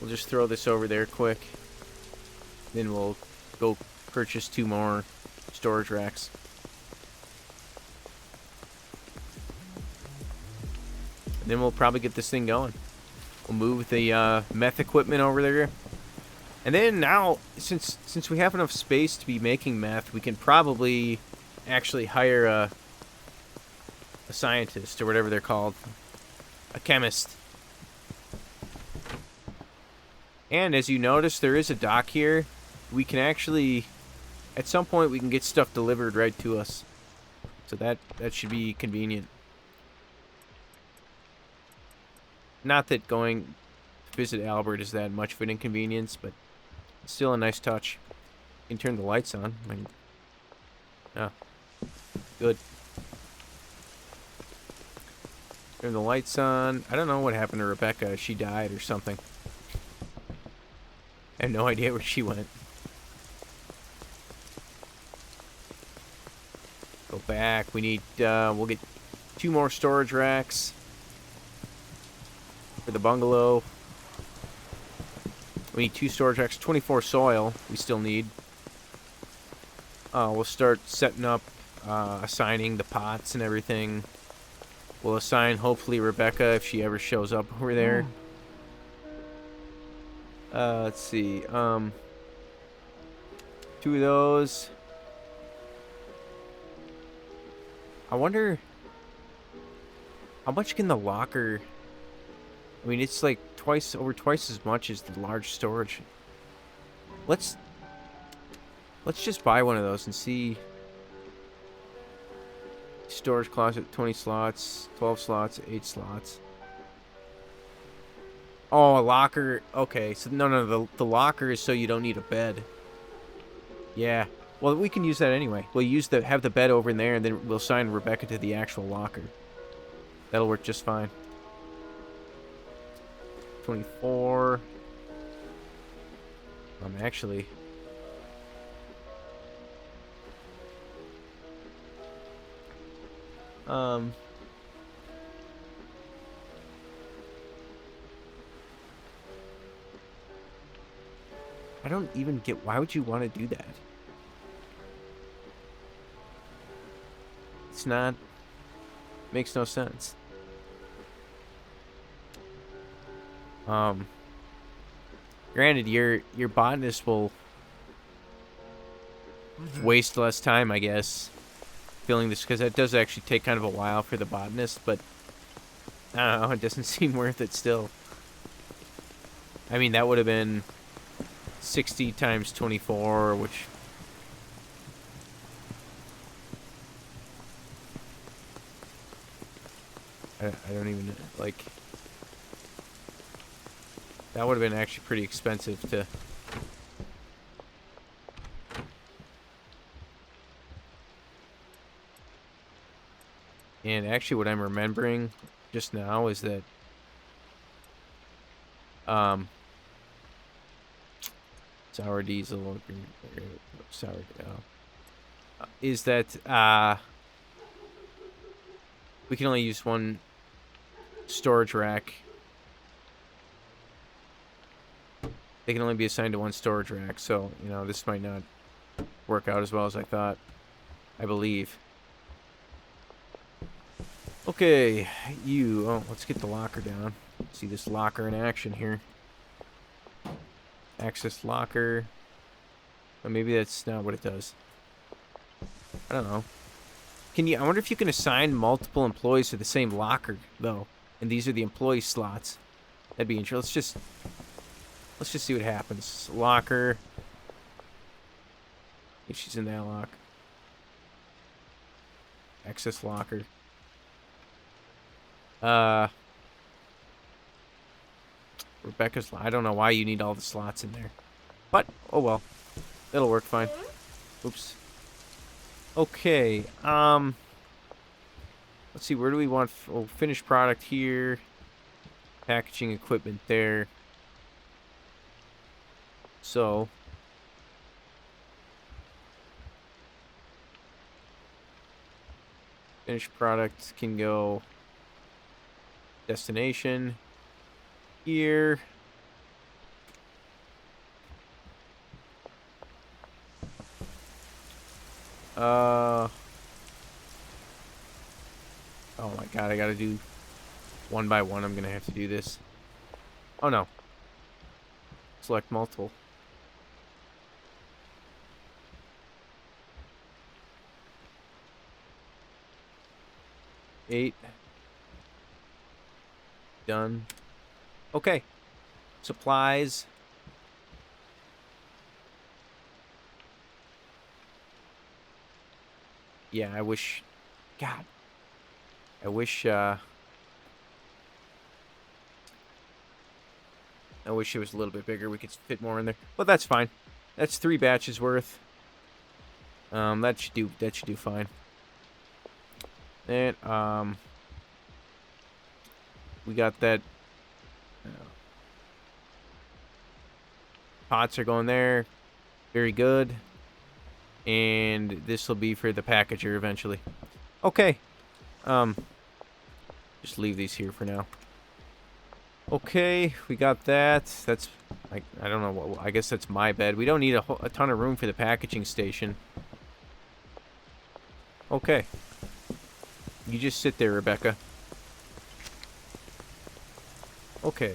We'll just throw this over there quick. Then we'll go purchase 2 more storage racks. And then we'll probably get this thing going. We'll move the meth equipment over there. And then now, since we have enough space to be making meth, we can probably actually hire a scientist, or whatever they're called. A chemist. And as you notice, there is a dock here. We can actually, at some point, we can get stuff delivered right to us. So that should be convenient. Not that going to visit Albert is that much of an inconvenience, but it's still a nice touch. You can turn the lights on. Oh, good. Turn the lights on. I don't know what happened to Rebecca. She died or something. I have no idea where she went. Go back. We need, we'll get 2 more storage racks for the bungalow. We need 2 storage racks, 24 soil we still need. We'll start setting up, assigning the pots and everything. We'll assign, hopefully, Rebecca if she ever shows up over there. Let's see. 2 of those. I wonder how much can the locker. I mean, it's like over twice as much as the large storage. Let's just buy one of those and see. Storage closet, 20 slots, 12 slots, 8 slots. Oh, a locker. Okay, so no, the locker is so you don't need a bed. Yeah. Well, we can use that anyway. We'll have the bed over in there, and then we'll assign Rebecca to the actual locker. That'll work just fine. 24. Actually. I don't even get, why would you want to do that? It's not, makes no sense. Granted, your botanist will waste less time, I guess, filling this, because that does actually take kind of a while for the botanist, but I don't know, it doesn't seem worth it still. I mean, that would have been 60 times 24, which... I don't even, like... That would have been actually pretty expensive to... And actually what I'm remembering just now is that... sour diesel, sourdough, is that we can only use 1 storage rack. They can only be assigned to 1 storage rack, so, you know, this might not work out as well as I thought, I believe. Okay, let's get the locker down. See this locker in action here. Access locker. But maybe that's not what it does. I don't know. Can you? I wonder if you can assign multiple employees to the same locker though, and these are the employee slots. That'd be interesting. Let's just see what happens. Locker. If she's in that lock. Access locker. Rebecca's. I don't know why you need all the slots in there, but oh well, it'll work fine. Oops. Okay. Let's see. Where do we want? Oh, finished product here. Packaging equipment there. So. Finished product can go destination here. Oh my god, I gotta do one by one. I'm gonna have to do this. Oh no. Select multiple. Eight. Done. Okay. Supplies. Yeah, I wish... God. I wish it was a little bit bigger. We could fit more in there. But that's fine. That's 3 batches worth. That should do fine. And, we got that... pots are going there. Very good. And this will be for the packager eventually. Okay. Just leave these here for now. Okay, we got that. That's, like, I don't know what, I guess that's my bed. We don't need a ton of room for the packaging station. Okay. You just sit there, Rebecca. Okay.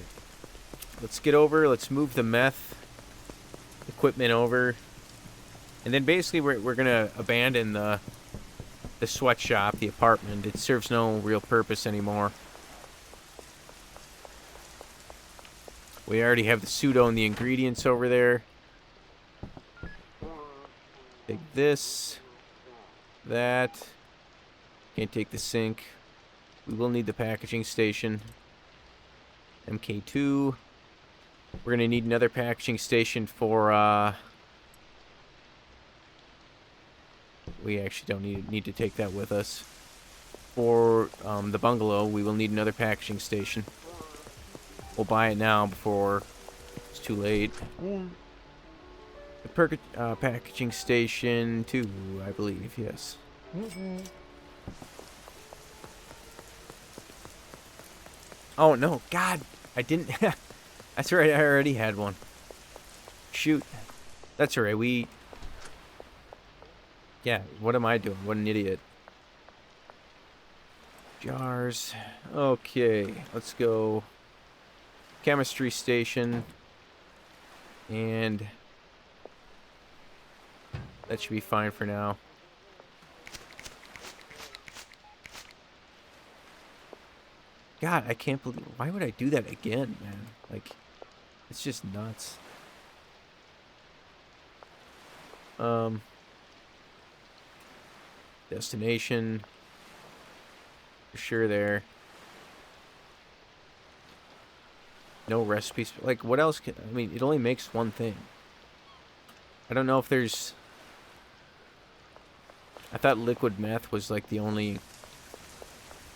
Let's get over. Let's move the meth equipment over. And then basically we're going to abandon the sweatshop, the apartment. It serves no real purpose anymore. We already have the pseudo and the ingredients over there. Take this. That. Can't take the sink. We will need the packaging station. MK2. We're going to need another packaging station for, we actually don't need to take that with us. For the bungalow, we will need another packaging station. We'll buy it now before it's too late. The packaging station 2, I believe, yes. Oh, no, God, I didn't... That's right, I already had one. Shoot. That's all right, yeah, what am I doing? What an idiot. Jars. Okay, let's go. Chemistry station. And that should be fine for now. God, I can't believe... Why would I do that again, man? Like, it's just nuts. Destination. For sure there. No recipes. Like, what else can... I mean, it only makes one thing. I don't know if there's... I thought liquid meth was, like, the only...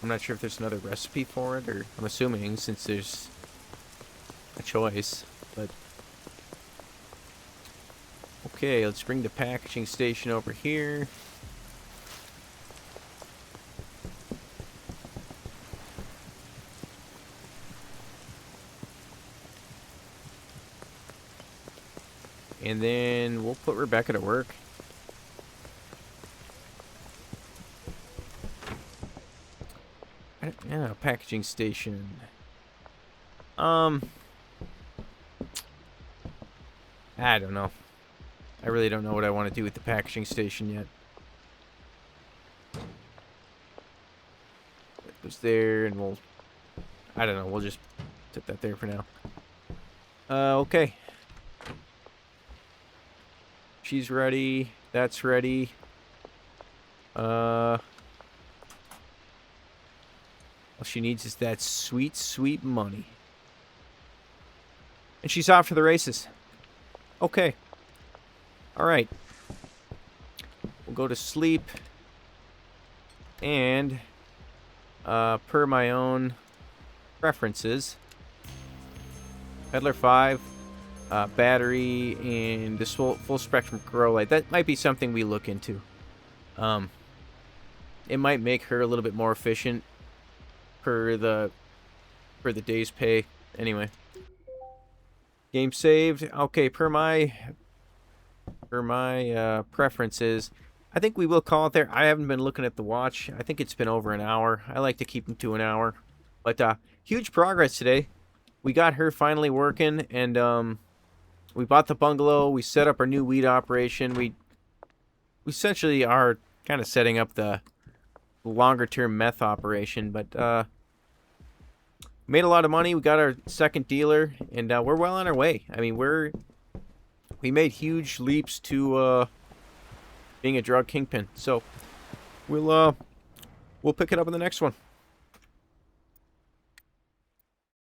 I'm not sure if there's another recipe for it, or... I'm assuming, since there's a choice, but... Okay, let's bring the packaging station over here. And then we'll put Rebecca to work. Yeah, packaging station. I don't know. I really don't know what I want to do with the packaging station yet. goes there, and we'll, I don't know, we'll just put that there for now. Okay. She's ready. That's ready. All she needs is that sweet, sweet money. And she's off to the races. Okay. All right. We'll go to sleep. And, per my own preferences, Peddler 5, battery, and this full spectrum grow light. That might be something we look into. It might make her a little bit more efficient for the day's pay. Anyway, game saved. Okay, per my preferences, I think we will call it there. I haven't been looking at the watch. I think it's been over an hour. I like to keep them to an hour. But huge progress today. We got her finally working, and we bought the bungalow. We set up our new weed operation. We essentially are kind of setting up the longer-term meth operation, but made a lot of money. We got our second dealer, and we're well on our way. I mean, we made huge leaps to being a drug kingpin. So we'll pick it up in the next one.